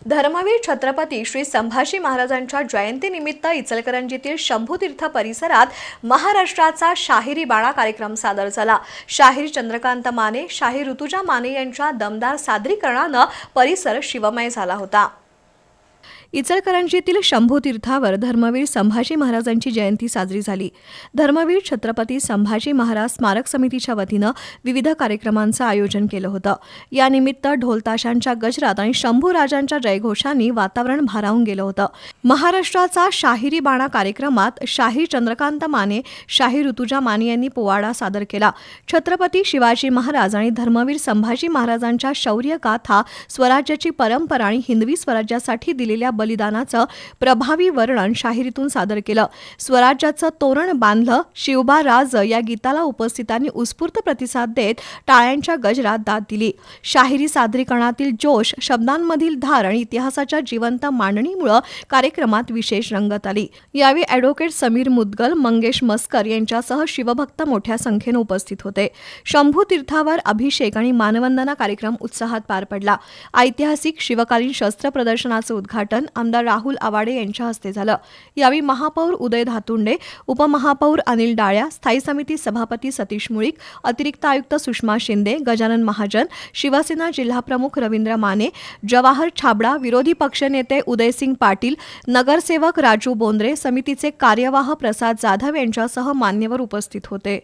धर्मवीर छत्रपती श्री संभाजी महाराजांच्या जयंतीनिमित्त इचलकरंजीतील शंभूतीर्थ परिसरात महाराष्ट्राचा शाहिरी बाणा कार्यक्रम सादर झाला। शाहीर चंद्रकांत माने, शाहीर ऋतुजा माने यांच्या दमदार सादरीकरणाने परिसर शिवमय झाला होता। इचलकरंजीतील शंभूतीर्थावर धर्मवीर संभाजी महाराजांची जयंती साजरी झाली। धर्मवीर छत्रपती संभाजी महाराज स्मारक समितीच्या वतीनं विविध कार्यक्रमांचं आयोजन केलं होतं। यानिमित्त ढोलताशांच्या गजरात आणि शंभू राजांच्या जयघोषांनी वातावरण भारावून गेलं होतं। महाराष्ट्राचा शाहिरी बाणा कार्यक्रमात शाहीर चंद्रकांत माने, शाहीर ऋतुजा माने यांनी पोवाडा सादर केला। छत्रपती शिवाजी महाराज आणि धर्मवीर संभाजी महाराजांच्या शौर्य गाथा, स्वराज्याची परंपरा आणि हिंदवी स्वराज्यासाठी दिलेल्या बलिदानाचं प्रभावी वर्णन शाहिरीतून सादर केलं। स्वराज्याचं तोरण बांधलं शिवबा राज या गीताला उपस्थितांनी उत्स्फूर्त प्रतिसाद देत टाळ्यांच्या गजरात दाद दिली। शाहिरी सादरीकरणातील जोश, शब्दांमधील धार आणि इतिहासाच्या जिवंत मांडणीमुळे कार्यक्रमात विशेष रंगत आली। यावेळी ॲडव्होकेट समीर मुदगल, मंगेश मस्कर यांच्यासह शिवभक्त मोठ्या संख्येने उपस्थित होते। शंभू तीर्थावर अभिषेक आणि मानवंदना कार्यक्रम उत्साहात पार पडला। ऐतिहासिक शिवकालीन शस्त्र प्रदर्शनाचं उद्घाटन आमदार राहुल आवाडे यांच्या हस्ते झालं। यावेळी महापौर उदय धातुंडे, उपमहापौर अनिल डाळ्या, स्थायी समिती सभापती सतीश मुळीक, अतिरिक्त आयुक्त सुषमा शिंदे, गजानन महाजन, शिवसेना जिल्हाप्रमुख रवींद्र माने, जवाहर छाबडा, विरोधी पक्षनेते उदयसिंग पाटील, नगरसेवक राजू बोंद्रे, समितीचे कार्यवाह प्रसाद जाधव यांच्यासह मान्यवर उपस्थित होते।